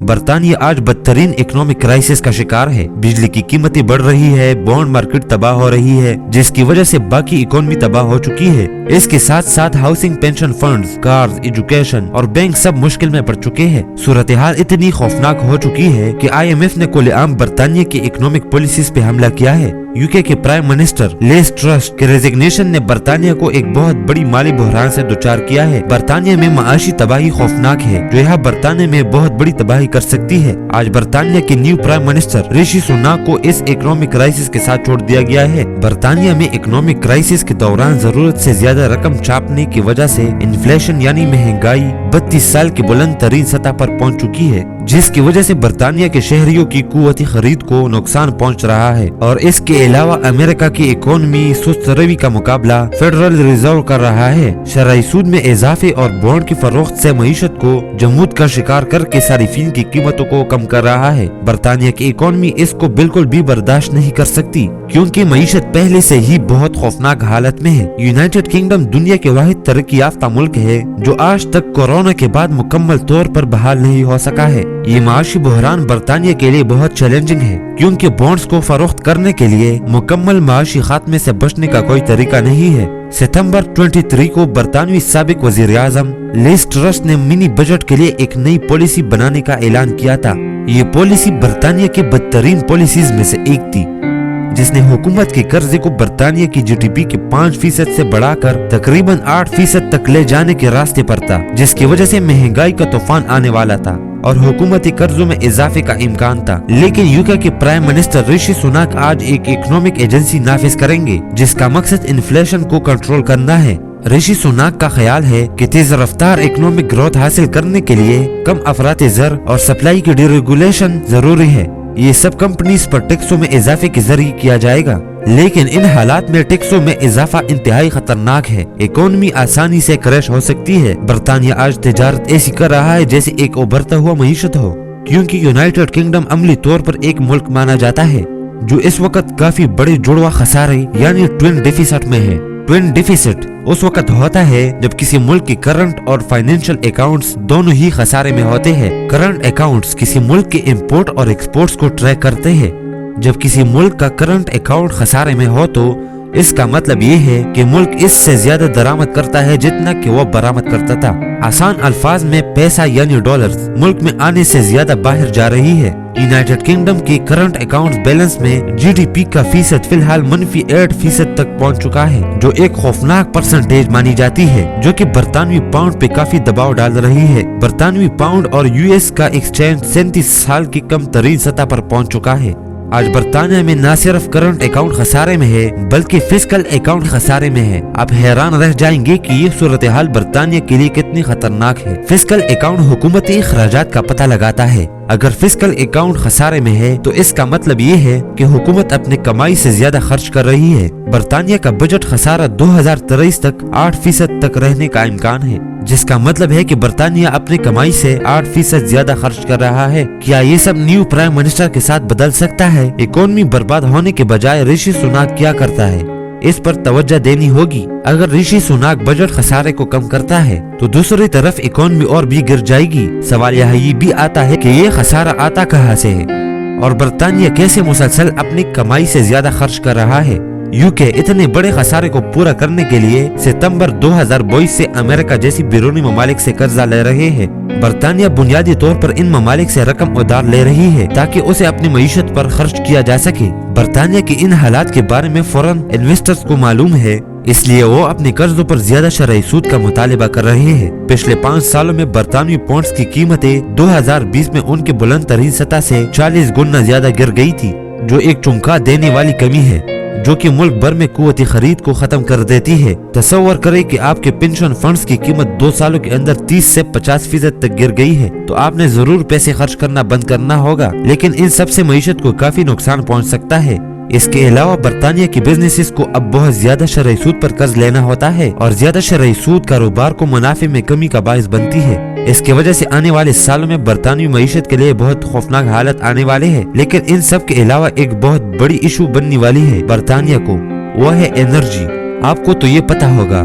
برطانیہ آج بدترین اکنامک کرائسس کا شکار ہے۔ بجلی کی قیمتیں بڑھ رہی ہے، بانڈ مارکیٹ تباہ ہو رہی ہے، جس کی وجہ سے باقی اکانومی تباہ ہو چکی ہے۔ اس کے ساتھ ساتھ housing, pension funds, cars, education اور بینک سب مشکل میں پڑ چکے ہیں۔ صورتحال اتنی خوفناک ہو چکی ہے کہ IMF نے کل عام برطانیہ کی اکنامک پالیسیز پہ حملہ کیا ہے۔ UK کے پرائم منسٹر لیز ٹرس کے ریزگنیشن نے برطانیہ کو ایک بہت بڑی مالی بحران سے دوچار کیا ہے۔ برطانیہ میں معاشی تباہی خوفناک ہے جو یہاں برطانیہ میں بہت بڑی تباہی کر سکتی ہے۔ آج برطانیہ کے نیو پرائم منسٹر رشی سوناک کو اس اکنامک کرائسس کے ساتھ چھوڑ دیا گیا ہے۔ برطانیہ میں اکنامک کرائسس کے دوران ضرورت سے زیادہ رقم چھاپنے کی وجہ سے انفلیشن یعنی مہنگائی 32 سال کی بلند ترین سطح پر پہنچ چکی ہے، جس کی وجہ سے برطانیہ کے شہریوں کی قوت خرید کو نقصان پہنچ رہا ہے، اور اس کے علاوہ امریکہ کی اکانومی سست روی کا مقابلہ فیڈرل ریزرو کر رہا ہے۔ شرعی سود میں اضافے اور بانڈ کی فروخت سے معیشت کو جمود کا شکار کر کے صارفین کی قیمتوں کو کم کر رہا ہے۔ برطانیہ کی اکانومی اس کو بالکل بھی برداشت نہیں کر سکتی کیونکہ معیشت پہلے سے ہی بہت خوفناک حالت میں ہے۔ یونائٹڈ کنگڈم دنیا کے واحد ترقی یافتہ ملک ہے جو آج تک کورونا کے بعد مکمل طور پر بحال نہیں ہو سکا ہے۔ یہ معاشی بحران برطانیہ کے لیے بہت چیلنجنگ ہے کیونکہ بانڈز کو فروخت کرنے کے لیے مکمل معاشی خاتمے سے بچنے کا کوئی طریقہ نہیں ہے۔ ستمبر 23 کو برطانوی سابق وزیر اعظم لیز ٹرس نے منی بجٹ کے لیے ایک نئی پالیسی بنانے کا اعلان کیا تھا۔ یہ پالیسی برطانیہ کی بدترین پالیسیز میں سے ایک تھی جس نے حکومت کے قرضے کو برطانیہ کی GDP کے 5% سے بڑھا کر تقریباً 8% تک لے جانے کے راستے پر تھا، جس کی وجہ سے مہنگائی کا طوفان آنے والا تھا اور حکومتی قرضوں میں اضافے کا امکان تھا۔ لیکن UK کے پرائم منسٹر رشی سوناک آج ایک اکنامک ایجنسی نافذ کریں گے جس کا مقصد انفلیشن کو کنٹرول کرنا ہے۔ رشی سوناک کا خیال ہے کہ تیز رفتار اکنامک گروتھ حاصل کرنے کے لیے کم افراط زر اور سپلائی کی ڈی ریگولیشن ضروری ہے۔ یہ سب کمپنیز پر ٹیکسوں میں اضافے کے ذریعے کیا جائے گا، لیکن ان حالات میں ٹیکسوں میں اضافہ انتہائی خطرناک ہے۔ اکانومی آسانی سے کریش ہو سکتی ہے۔ برطانیہ آج تجارت ایسی کر رہا ہے جیسے ایک ابھرتا ہوا معیشت ہو، کیونکہ یونائٹڈ کنگڈم عملی طور پر ایک ملک مانا جاتا ہے جو اس وقت کافی بڑے جڑواں خسارے یعنی ٹوین ڈیفیسٹ میں ہے۔ ٹوین ڈیفیسٹ اس وقت ہوتا ہے جب کسی ملک کی کرنٹ اور فائنینشل اکاؤنٹس دونوں ہی خسارے میں ہوتے ہیں۔ کرنٹ اکاؤنٹس کسی ملک کے امپورٹ اور ایکسپورٹس کو ٹریک کرتے ہیں۔ جب کسی ملک کا کرنٹ اکاؤنٹ خسارے میں ہو تو اس کا مطلب یہ ہے کہ ملک اس سے زیادہ درآمد کرتا ہے جتنا کہ وہ برآمد کرتا تھا۔ آسان الفاظ میں پیسہ یعنی ڈالرز ملک میں آنے سے زیادہ باہر جا رہی ہے۔ یونائٹڈ کنگڈم کی کرنٹ اکاؤنٹ بیلنس میں GDP کا فیصد فی الحال -8% تک پہنچ چکا ہے، جو ایک خوفناک پرسنٹیج مانی جاتی ہے جو کہ برطانوی پاؤنڈ پہ کافی دباؤ ڈال رہی ہے۔ برطانوی پاؤنڈ اور US کا ایکسچینج 37 سال کی کم ترین سطح پر پہنچ چکا ہے۔ آج برطانیہ میں نہ صرف کرنٹ اکاؤنٹ خسارے میں ہے بلکہ فسکل اکاؤنٹ خسارے میں ہے۔ آپ حیران رہ جائیں گے کہ یہ صورتحال برطانیہ کے لیے کتنی خطرناک ہے۔ فسکل اکاؤنٹ حکومتی اخراجات کا پتہ لگاتا ہے۔ اگر فسکل اکاؤنٹ خسارے میں ہے تو اس کا مطلب یہ ہے کہ حکومت اپنے کمائی سے زیادہ خرچ کر رہی ہے۔ برطانیہ کا بجٹ خسارہ 2023 تک 8% تک رہنے کا امکان ہے، جس کا مطلب ہے کہ برطانیہ اپنی کمائی سے 8% زیادہ خرچ کر رہا ہے۔ کیا یہ سب نیو پرائم منسٹر کے ساتھ بدل سکتا ہے؟ اکانومی برباد ہونے کے بجائے رشی سوناک کیا کرتا ہے، اس پر توجہ دینی ہوگی۔ اگر رشی سوناک بجٹ خسارے کو کم کرتا ہے تو دوسری طرف اکانومی اور بھی گر جائے گی۔ سوال یہ بھی آتا ہے کہ یہ خسارہ آتا کہاں سے ہے اور برطانیہ کیسے مسلسل اپنی کمائی سے زیادہ خرچ کر رہا ہے۔ UK اتنے بڑے خسارے کو پورا کرنے کے لیے ستمبر 2022 سے امریکہ جیسی بیرونی ممالک سے قرضہ لے رہے ہیں۔ برطانیہ بنیادی طور پر ان ممالک سے رقم ادھار لے رہی ہے تاکہ اسے اپنی معیشت پر خرچ کیا جا سکے۔ برطانیہ کے ان حالات کے بارے میں فوراً انویسٹرز کو معلوم ہے، اس لیے وہ اپنے قرضوں پر زیادہ شرعی سود کا مطالبہ کر رہے ہیں۔ پچھلے 5 سالوں میں برطانوی پاؤنڈز کی قیمتیں 2020 میں ان کے بلند ترین سطح سے 40 گنا زیادہ گر گئی تھی، جو ایک چونکا دینے والی کمی ہے جو کہ ملک بھر میں قوت خرید کو ختم کر دیتی ہے۔ تصور کریں کہ آپ کے پینشن فنڈز کی قیمت 2 سالوں کے اندر 30 سے 50% تک گر گئی ہے تو آپ نے ضرور پیسے خرچ کرنا بند کرنا ہوگا، لیکن ان سب سے معیشت کو کافی نقصان پہنچ سکتا ہے۔ اس کے علاوہ برطانیہ کی بزنسز کو اب بہت زیادہ شرعی سود پر قرض لینا ہوتا ہے اور زیادہ شرعی سود کاروبار کو منافع میں کمی کا باعث بنتی ہے۔ اس کی وجہ سے آنے والے سالوں میں برطانوی معیشت کے لیے بہت خوفناک حالت آنے والے ہیں، لیکن ان سب کے علاوہ ایک بہت بڑی ایشو بننے والی ہے برطانیہ کو، وہ ہے انرجی۔ آپ کو تو یہ پتا ہوگا